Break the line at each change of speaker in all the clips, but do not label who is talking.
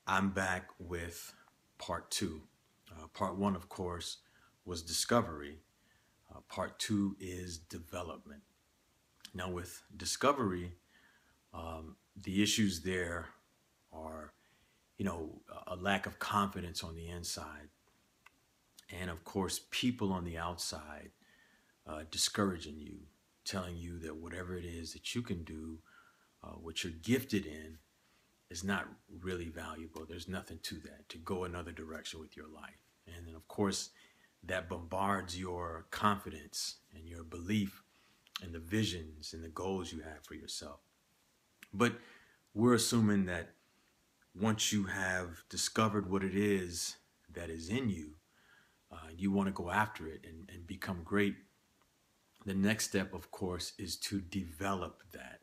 I'm back with part two. Part one, of course, was discovery. Part two is development. Now, with discovery, the issues there are, a lack of confidence on the inside, and of course, people on the outside discouraging you, telling you that whatever it is that you can do, what you're gifted in, is not really valuable. There's nothing to that, to go another direction with your life. And then, of course, that bombards your confidence and your belief in the visions and the goals you have for yourself. But we're assuming that once you have discovered what it is that is in you, you want to go after it and become great. The next step, of course, is to develop that.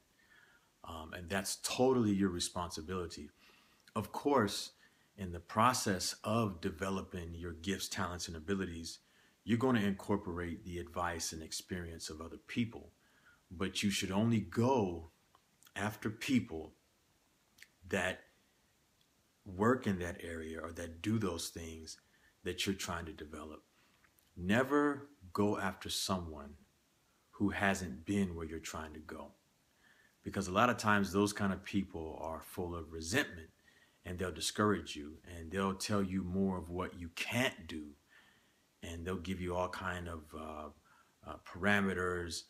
And that's totally your responsibility. Of course, in the process of developing your gifts, talents, and abilities, you're going to incorporate the advice and experience of other people. But you should only go after people that work in that area or that do those things that you're trying to develop. Never go after someone who hasn't been where you're trying to go. Because a lot of times those kind of people are full of resentment and they'll discourage you and they'll tell you more of what you can't do, and they'll give you all kind of parameters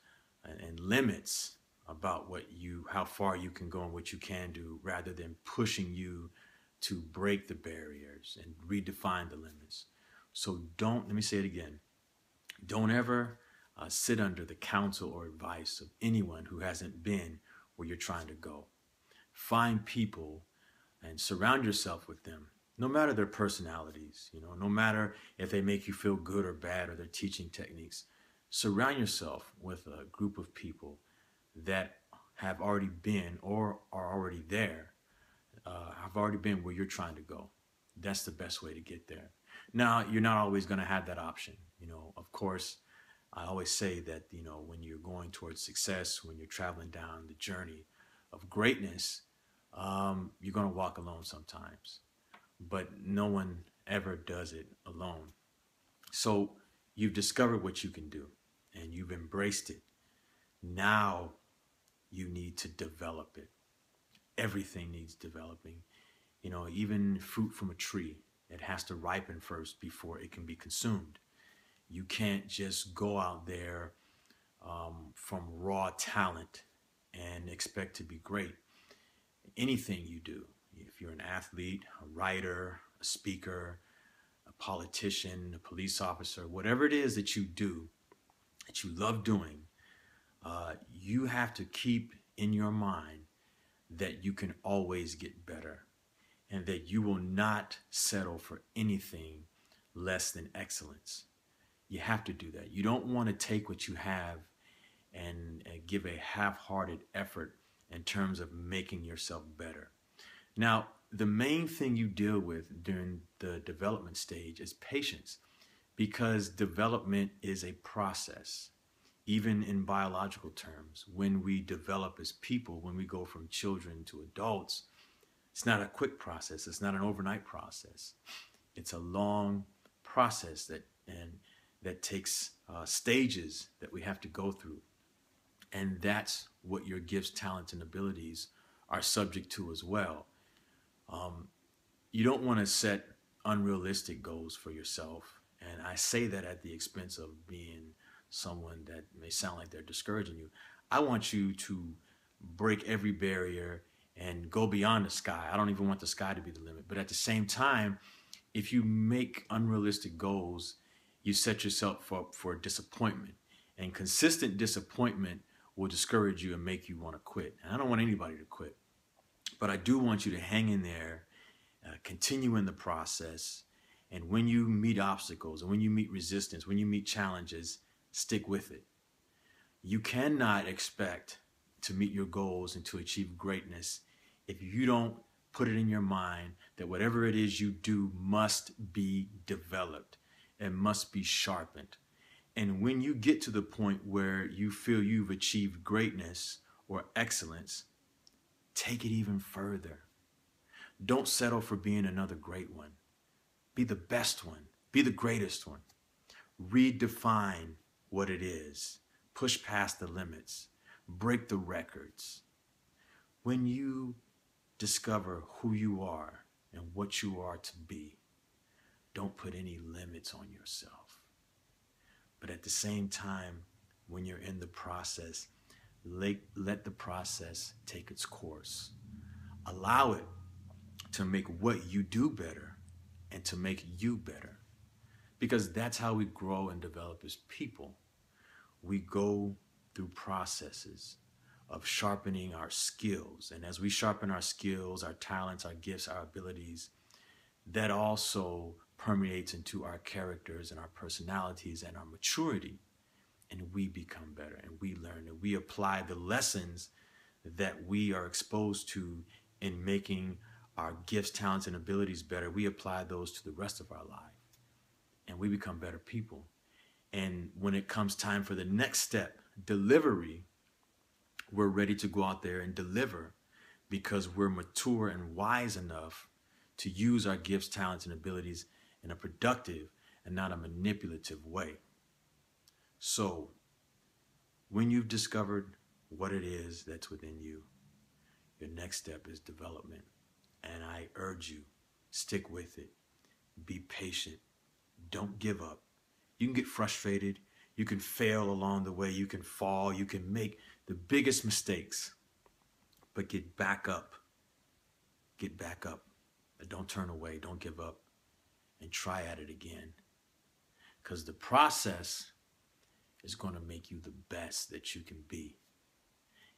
and limits about how far you can go and what you can do, rather than pushing you to break the barriers and redefine the limits. So let me say it again, don't ever sit under the counsel or advice of anyone who hasn't been where you're trying to go. Find people and surround yourself with them, no matter their personalities, no matter if they make you feel good or bad or their teaching techniques. Surround yourself with a group of people that have already been or are already there, have already been where you're trying to go. That's the best way to get there. Now, you're not always going to have that option. Of course, I always say that, when you're going towards success, when you're traveling down the journey of greatness, you're going to walk alone sometimes, but no one ever does it alone. So you've discovered what you can do and you've embraced it. Now you need to develop it. Everything needs developing. Even fruit from a tree, it has to ripen first before it can be consumed. You can't just go out there from raw talent and expect to be great. Anything you do, if you're an athlete, a writer, a speaker, a politician, a police officer, whatever it is that you do, that you love doing, you have to keep in your mind that you can always get better and that you will not settle for anything less than excellence. You have to do that. You don't want to take what you have and give a half-hearted effort in terms of making yourself better. Now, the main thing you deal with during the development stage is patience, because development is a process. Even in biological terms, when we develop as people, when we go from children to adults, it's not a quick process. It's not an overnight process. It's a long process that takes stages that we have to go through. And that's what your gifts, talents, and abilities are subject to as well. You don't want to set unrealistic goals for yourself. And I say that at the expense of being someone that may sound like they're discouraging you. I want you to break every barrier and go beyond the sky. I don't even want the sky to be the limit. But at the same time, if you make unrealistic goals, you set yourself up for disappointment. And consistent disappointment will discourage you and make you want to quit. And I don't want anybody to quit. But I do want you to hang in there, continue in the process. And when you meet obstacles and when you meet resistance, when you meet challenges, stick with it. You cannot expect to meet your goals and to achieve greatness if you don't put it in your mind that whatever it is you do must be developed and must be sharpened. And when you get to the point where you feel you've achieved greatness or excellence, take it even further. Don't settle for being another great one. Be the best one. Be the greatest one. Redefine what it is. Push past the limits. Break the records. When you discover who you are and what you are to be, don't put any limits on yourself. But at the same time, when you're in the process, let the process take its course. Allow it to make what you do better and to make you better. Because that's how we grow and develop as people. We go through processes of sharpening our skills. And as we sharpen our skills, our talents, our gifts, our abilities, that also permeates into our characters and our personalities and our maturity. And we become better and we learn and we apply the lessons that we are exposed to in making our gifts, talents, and abilities better. We apply those to the rest of our life and we become better people. And when it comes time for the next step, delivery, we're ready to go out there and deliver because we're mature and wise enough to use our gifts, talents, and abilities in a productive and not a manipulative way. So when you've discovered what it is that's within you, your next step is development. And I urge you, stick with it. Be patient. Don't give up. You can get frustrated. You can fail along the way. You can fall. You can make the biggest mistakes. But get back up. Get back up. Don't turn away. Don't give up. And try at it again. Because the process is going to make you the best that you can be.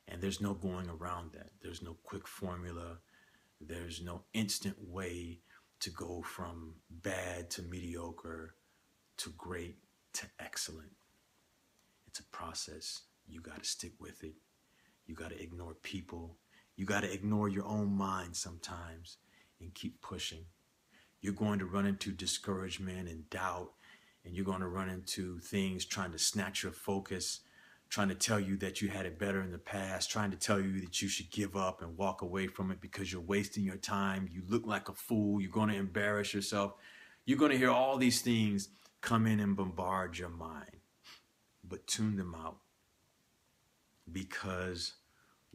And there's no going around that. There's no quick formula. There's no instant way to go from bad to mediocre to great to excellent. It's a process. You got to stick with it. You got to ignore people. You got to ignore your own mind sometimes and keep pushing. You're going to run into discouragement and doubt, and you're going to run into things trying to snatch your focus, trying to tell you that you had it better in the past, trying to tell you that you should give up and walk away from it because you're wasting your time. You look like a fool. You're going to embarrass yourself. You're going to hear all these things come in and bombard your mind. But tune them out because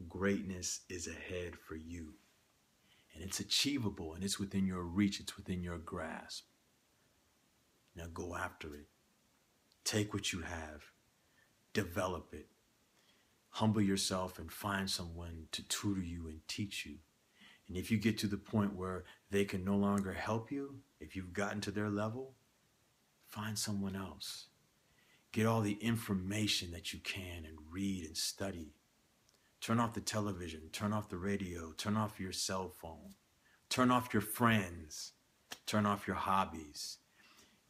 greatness is ahead for you. And it's achievable and it's within your reach. It's within your grasp. Now go after it. Take what you have. Develop it. Humble yourself and find someone to tutor you and teach you. And if you get to the point where they can no longer help you, if you've gotten to their level, find someone else. Get all the information that you can and read and study. Turn off the television, turn off the radio, turn off your cell phone, turn off your friends, turn off your hobbies,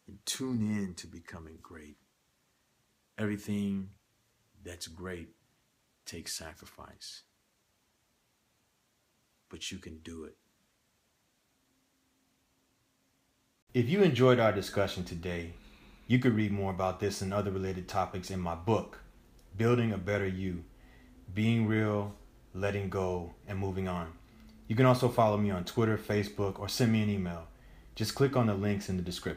and tune in to becoming great. Everything that's great takes sacrifice, but you can do it. If you enjoyed our discussion today, you could read more about this and other related topics in my book, Building a Better You, Being Real, Letting Go, and Moving On. You can also follow me on Twitter, Facebook, or send me an email. Just click on the links in the description.